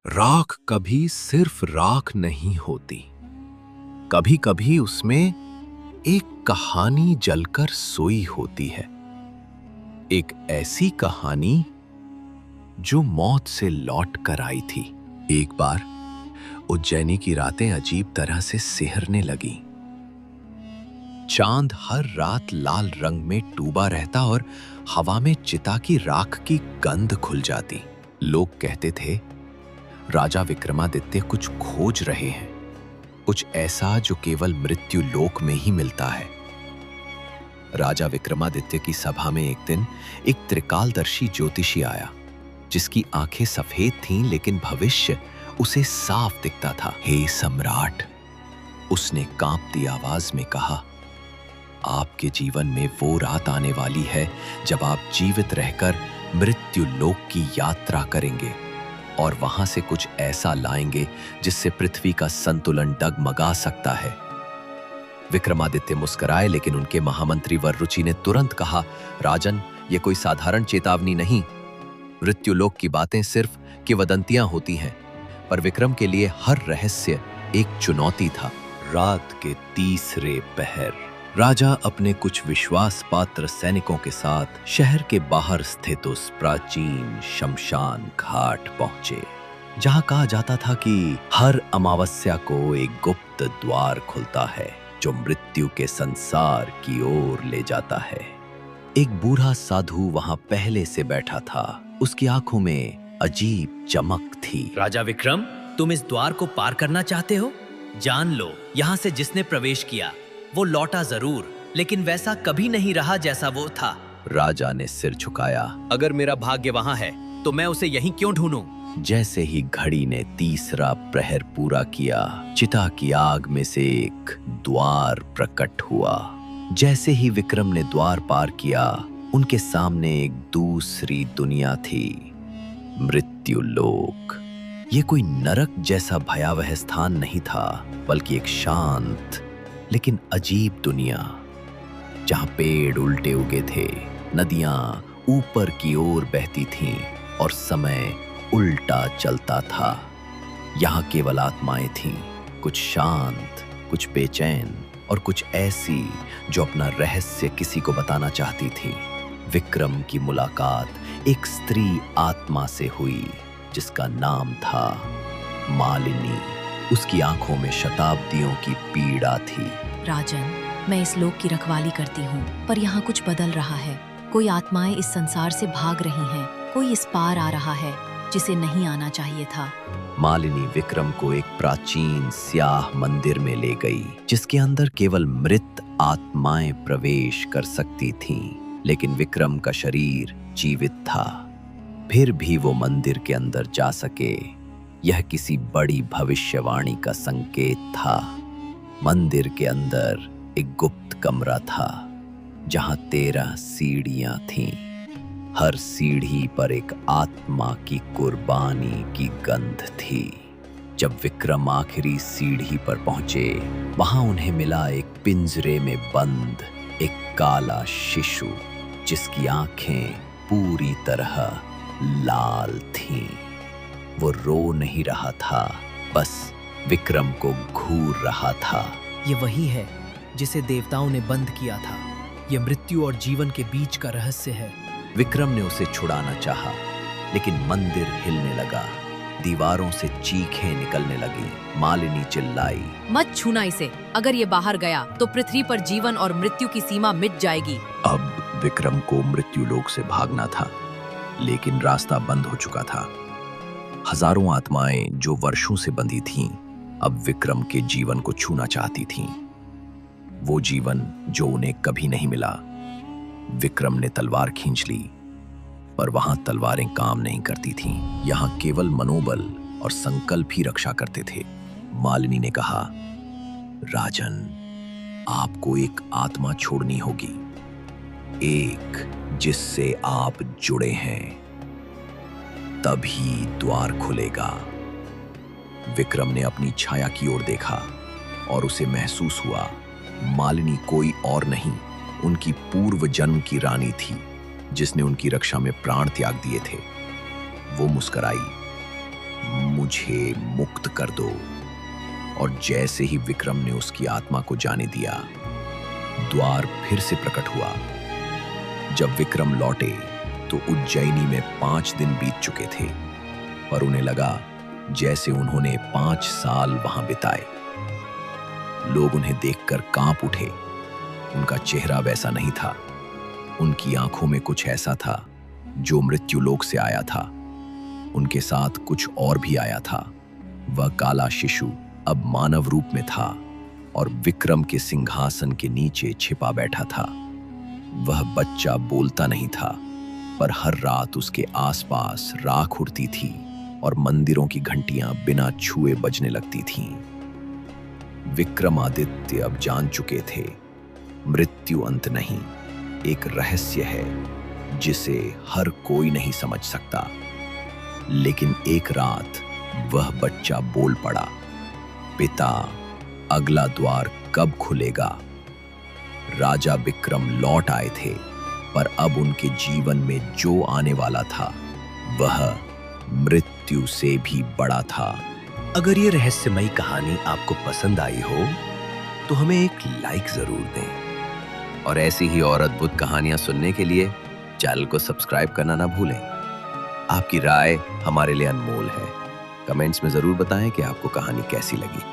राख कभी सिर्फ राख नहीं होती। कभी कभी उसमें एक कहानी जलकर सोई होती है। एक ऐसी कहानी जो मौत से लौट कर आई थी। एक बार उज्जैनी की रातें अजीब तरह से सिहरने लगी। चांद हर रात लाल रंग में डूबा रहता और हवा में चिता की राख की गंध खुल जाती। लोग कहते थे राजा विक्रमादित्य कुछ खोज रहे हैं, कुछ ऐसा जो केवल मृत्यु लोक में ही मिलता है। राजा विक्रमादित्य की सभा में एक दिन एक त्रिकालदर्शी ज्योतिषी आया, जिसकी आंखें सफेद थीं लेकिन भविष्य उसे साफ दिखता था। हे सम्राट, उसने कांपती आवाज में कहा, आपके जीवन में वो रात आने वाली है जब आप जीवित रहकर मृत्यु लोक की यात्रा करेंगे और वहां से कुछ ऐसा लाएंगे जिससे पृथ्वी का संतुलन डगमगा सकता है। विक्रमादित्य मुस्कुराए, लेकिन उनके महामंत्री वररुचि ने तुरंत कहा, राजन, ये कोई साधारण चेतावनी नहीं। मृत्युलोक की बातें सिर्फ किंवदंतियां होती हैं, पर विक्रम के लिए हर रहस्य एक चुनौती था। रात के तीसरे पहर राजा अपने कुछ विश्वास पात्र सैनिकों के साथ शहर के बाहर स्थित उस प्राचीन शमशान घाट पहुंचे, जहां कहा जाता था कि हर अमावस्या को एक गुप्त द्वार खुलता है जो मृत्यु के संसार की ओर ले जाता है। एक बूढ़ा साधु वहां पहले से बैठा था। उसकी आंखों में अजीब चमक थी। राजा विक्रम, तुम इस द्वार को पार करना चाहते हो? जान लो, यहाँ से जिसने प्रवेश किया वो लौटा जरूर, लेकिन वैसा कभी नहीं रहा जैसा वो था। राजा ने सिर झुकाया। अगर मेरा भाग्य वहां है तो मैं उसे यहीं क्यों ढूंढूं? जैसे ही घड़ी ने तीसरा प्रहर पूरा किया, चिता की आग में से एक द्वार प्रकट हुआ। जैसे ही विक्रम ने द्वार पार किया, उनके सामने एक दूसरी दुनिया थी, मृत्यु लोक। ये कोई नरक जैसा भयावह स्थान नहीं था, बल्कि एक शांत लेकिन अजीब दुनिया, जहां पेड़ उल्टे उगे थे, नदियां ऊपर की ओर बहती थीं और समय उल्टा चलता था। यहां केवल आत्माएं थीं, कुछ शांत, कुछ बेचैन और कुछ ऐसी जो अपना रहस्य किसी को बताना चाहती थी। विक्रम की मुलाकात एक स्त्री आत्मा से हुई जिसका नाम था मालिनी। उसकी आंखों में शताब्दियों की पीड़ा थी। राजन, मैं इस लोक की रखवाली करती हूँ, पर यहाँ कुछ बदल रहा है। कोई आत्माएं इस संसार से भाग रही हैं, कोई इस पार आ रहा है जिसे नहीं आना चाहिए था। मालिनी विक्रम को एक प्राचीन स्याह मंदिर में ले गई, जिसके अंदर केवल मृत आत्माएं प्रवेश कर सकती थीं, लेकिन विक्रम का शरीर जीवित था। फिर भी वो मंदिर के अंदर जा सके, यह किसी बड़ी भविष्यवाणी का संकेत था। मंदिर के अंदर एक गुप्त कमरा था, जहां 13 सीढ़ियां थीं। हर सीढ़ी पर एक आत्मा की कुर्बानी की गंध थी। जब विक्रम आखिरी सीढ़ी पर पहुंचे, वहां उन्हें मिला एक पिंजरे में बंद एक काला शिशु, जिसकी आंखें पूरी तरह लाल थीं। वो रो नहीं रहा था, बस विक्रम को घूर रहा था। ये वही है जिसे देवताओं ने बंद किया था। ये मृत्यु और जीवन के बीच का रहस्य है। विक्रम ने उसे छुड़ाना चाहा, लेकिन मंदिर हिलने लगा, दीवारों से चीखें निकलने लगी। मालिनी चिल्लाई, मत छूना इसे, अगर ये बाहर गया तो पृथ्वी पर जीवन और मृत्यु की सीमा मिट जाएगी। अब विक्रम को मृत्यु लोक से भागना था, लेकिन रास्ता बंद हो चुका था। हजारों आत्माएं जो वर्षों से बंधी थीं, अब विक्रम के जीवन को छूना चाहती थीं, वो जीवन जो उन्हें कभी नहीं मिला। विक्रम ने तलवार खींच ली, पर वहां तलवारें काम नहीं करती थीं। यहां केवल मनोबल और संकल्प ही रक्षा करते थे। मालिनी ने कहा, राजन, आपको एक आत्मा छोड़नी होगी, एक जिससे आप जुड़े हैं, तभी द्वार खुलेगा। विक्रम ने अपनी छाया की ओर देखा और उसे महसूस हुआ मालिनी कोई और नहीं, उनकी पूर्व जन्म की रानी थी, जिसने उनकी रक्षा में प्राण त्याग दिए थे। वो मुस्कुराई, मुझे मुक्त कर दो। और जैसे ही विक्रम ने उसकी आत्मा को जाने दिया, द्वार फिर से प्रकट हुआ। जब विक्रम लौटे तो उज्जैनी में 5 दिन बीत चुके थे, पर उन्हें लगा जैसे उन्होंने 5 साल वहां बिताए। लोग उन्हें देखकर कांप उठे। उनका चेहरा वैसा नहीं था। उनकी आंखों में कुछ ऐसा था जो मृत्युलोक से आया था। उनके साथ कुछ और भी आया था। वह काला शिशु अब मानव रूप में था और विक्रम के सिंहासन के नीचे छिपा बैठा था। वह बच्चा बोलता नहीं था, पर हर रात उसके आसपास राख उड़ती थी और मंदिरों की घंटियां बिना छुए बजने लगती थीं। विक्रमादित्य अब जान चुके थे, मृत्यु अंत नहीं, एक रहस्य है जिसे हर कोई नहीं समझ सकता। लेकिन एक रात वह बच्चा बोल पड़ा, पिता, अगला द्वार कब खुलेगा? राजा विक्रम लौट आए थे, पर अब उनके जीवन में जो आने वाला था वह मृत्यु से भी बड़ा था। अगर ये रहस्यमयी कहानी आपको पसंद आई हो तो हमें एक लाइक जरूर दें और ऐसी ही और अद्भुत कहानियां सुनने के लिए चैनल को सब्सक्राइब करना ना भूलें। आपकी राय हमारे लिए अनमोल है। कमेंट्स में जरूर बताएं कि आपको कहानी कैसी लगी।